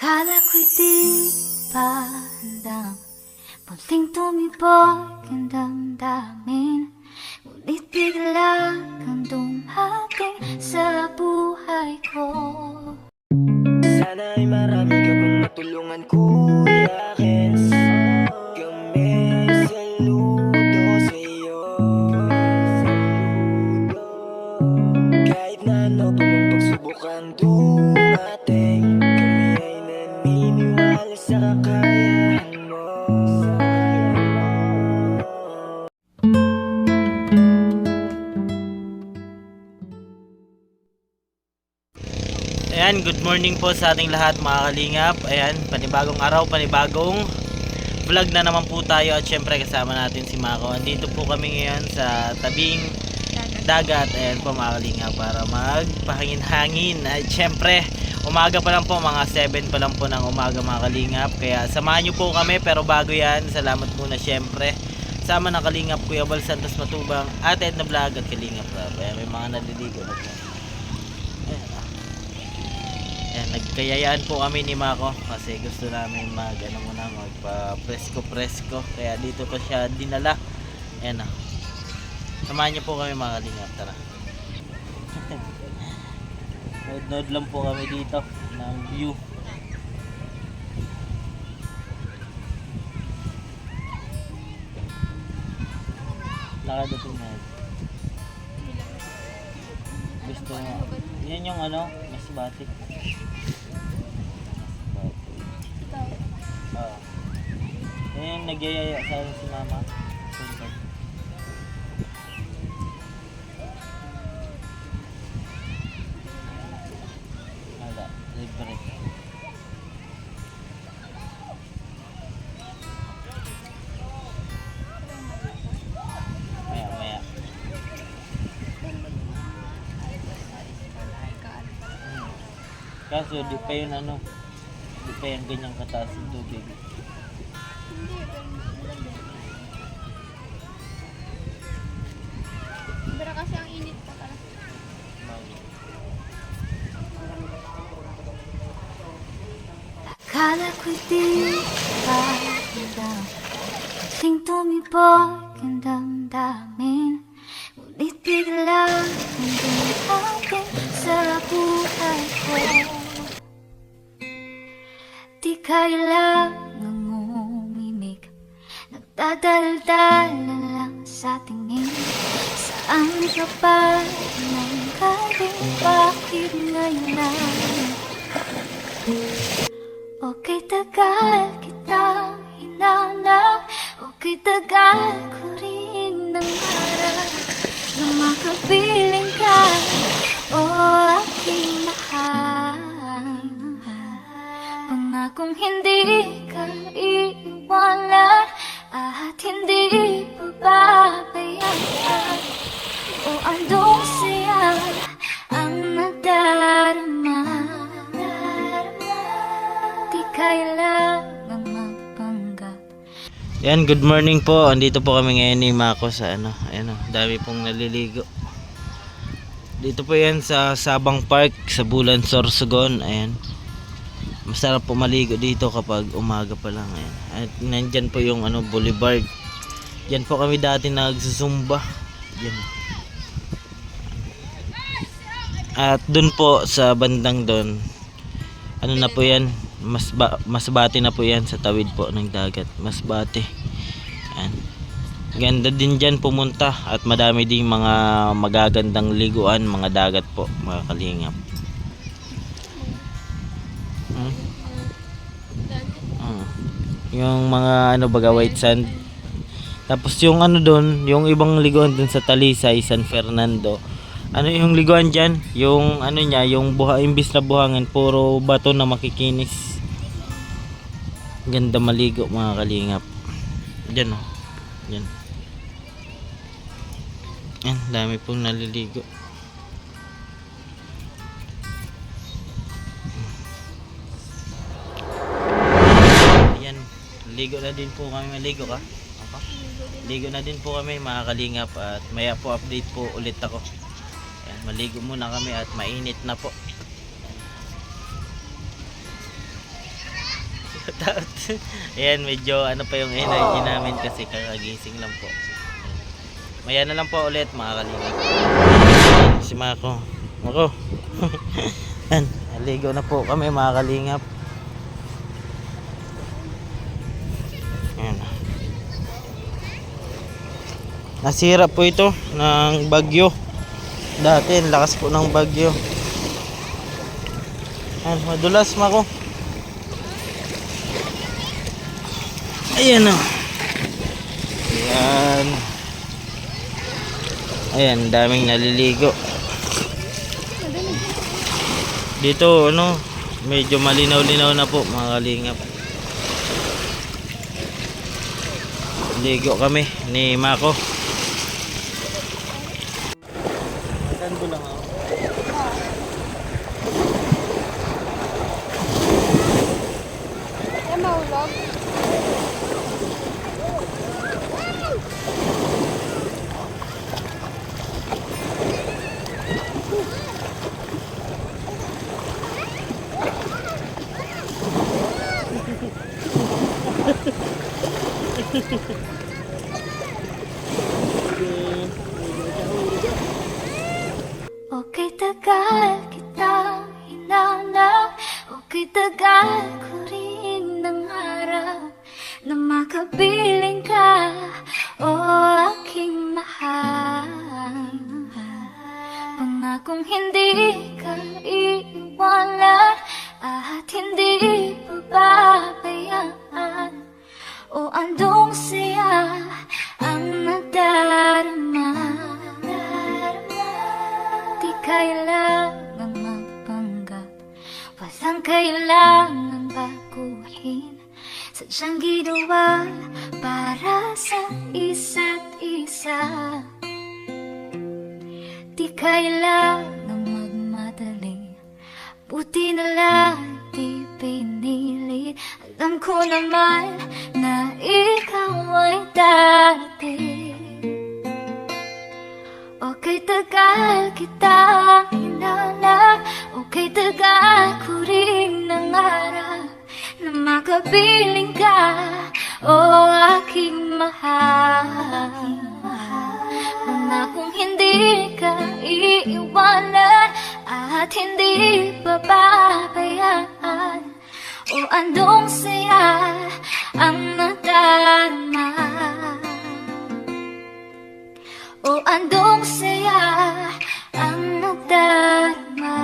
Akala ko'y di pa handang muling tumibok ang damdamin, ngunit bigla kang dumating sa buhay ko. Sana ay marami ka pang matulungan, Kuya Kens. Kami saludo sa'yo. Kahit na ano pa mang pagsubukang dumating, kami ay naniniwala sa kakayahan mo. Ayan, good morning po sa ating lahat mga kalingap. Ayan, panibagong araw, panibagong vlog na naman po tayo. At syempre kasama natin si Mako. Andito po kami ngayon sa tabing dagat. Ayan po mga kalingap, para magpahangin-hangin. At syempre, umaga pa lang po, mga 7 pa lang po ng umaga mga kalingap. Kaya samahan nyo po kami. Pero bago yan, salamat muna syempre sama ng Kalingap Kuya Bal Santos Matubang, Ate Edna Vlog at Kalingap Rob. Ayan, may mga naliligo na po. Ayan, nagkayayaan po kami ni Mako kasi gusto namin magpa presko. Kaya dito pa siya dinala. Ayan na. Samahan niyo po kami mga Kalingap, tara. Nod lang po kami dito ng view. Nakadating na. Gusto mo. Yan yung masbate. Yan yung nagyayaya sa akin si Mama. Wala, libre. Maya. Kaso di pa yun di pa yung ganyang kataas ng tubig. Pero kasi ang init pa talaga. Akala ko'y di pa handang muling tumibok ang damdamin, ngunit bigla kang dumating sa buhay ko. Di kailangang umimik, nagdadaldal na lang sa tingin. Saan ka ba nang galing? Bakit ngayon lang? Okay, tagal kitang hinanap, okay, tagal ko rin nangarap na makapiling ka, o aking mahal. Pangakong hindi ka iiwanan at hindi pababayaan, o andong siya ang nadarama. Di kailangan magpanggap. Yan, good morning po. Andito po kami ngayon ni Mako sa ayan dami pong naliligo. Dito po yan sa Sabang Park sa Bulan, Sorsogon. Ayan. Masarap po maligo dito kapag umaga pa lang. Ayan. At nandyan po yung boulevard. Diyan po kami dati nagsusumba. Diyan. At dun po sa bandang dun, na po yan, masbate na po yan sa tawid po ng dagat. Masbate. Ayan. Ganda din dyan pumunta at madami ding mga magagandang liguan, mga dagat po mga kalingap. Yung mga baga white sand. Tapos yung doon, yung ibang liguan dun sa Talisay, San Fernando. Yung liguan dyan, yung niya, yung imbis na buhangin, puro bato na makikinis. Ganda maligo mga kalingap. Diyan Diyan. Yan, dami pong naliligo. Ayan, ligo na din po kami. Maligo ka? Ako? Ligo na din po kami mga kalingap. At maya po update po ulit ako. Ayan, maligo muna kami at mainit na po. Ayan, medyo ano pa yung energy namin kasi kakagising lang po. Maya na lang po ulit mga kalingap. Si Mako. Mako. Yan, naligo na po kami mga kalingap. Ayan. Nasira po ito ng bagyo. Dati, ang lakas po ng bagyo. Ayan, madulas Mako. Ayan o. Ayan. Ayan, daming naliligo. Dito, ano, medyo malinaw-linaw na po mga kalingap. Ligo kami ni Mako. Maganda lang ako. Ay, maulog. Okay, tagal kitang hinanap. Okay, tagal ko rin nangarap na makapiling ka, o aking mahal. Pangakong hindi ka iiwanan at hindi pababayaan, o andong saya ang nadarama. Di kailangan magpanggap, walang kailangan baguhin. Sadyang ginawa para sa isa't isa. Di kailangan magmadali, buti na lang di pinilit. Alam ko naman na ikaw ay darating. Okay, tagal kitang hinanap. Okay, tagal ko rin nangarap na makapiling ka, o aking mahal. Pangakong hindi ka iiwanan at hindi pababayaan, o andong saya ang nadarama. O andong saya ang nadarama.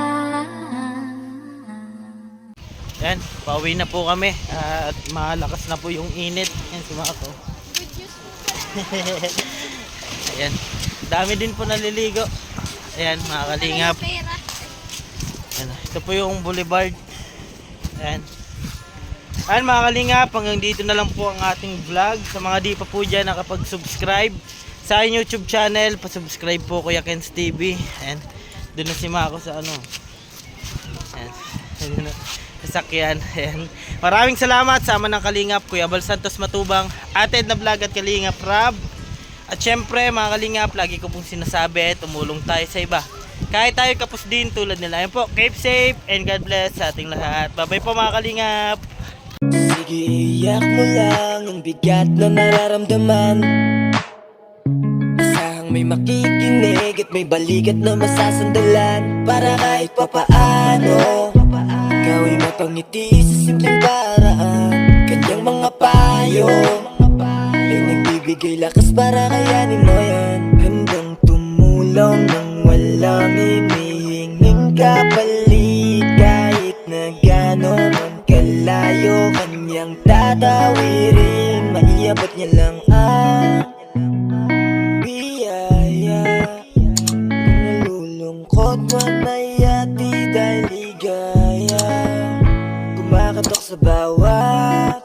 Yan, pauwi na po kami at malakas na po yung init. Yan, si Mako. Good news po. Ayan, dami din po naliligo. Ayan, mga kalingap. Pera. Ayan, ito po yung boulevard. Ayan. Ayan mga kalingap, hanggang dito na lang po ang ating vlog. Sa mga di pa po dyan nakapag-subscribe sa aking YouTube channel, pa-subscribe po Kuya Ken's TV. Ayan, doon na si Mako sa ano. Ayan, sasakyan. Ayan. Maraming salamat sa ama ng kalingap, Kuya Bal Santos Matubang, Ated na Vlog at Kalingap Rab. At syempre mga kalingap, lagi ko pong sinasabi, tumulong tayo sa iba. Kahit tayo kapos din tulad nila. Ayan po, keep safe and God bless sa ating lahat. Bye-bye po mga kalingap. Sige, iyak mo lang ang bigat na nararamdaman. Asahang may makikinig at may balikat na masasandalan. Para kahit papaano ikaw ay mapangiti sa simpleng paraan. Kanyang mga payo ay nagbibigay lakas para kayanin mo yan. Handang tumulong nang walang hinihinging kapalit. Kahit na gano'n man kalayo kanyang tatawirin, maiabot niya lang ang biyaya. Nalulungkot man ay ati dahil ligaya, kumakatok sa bawat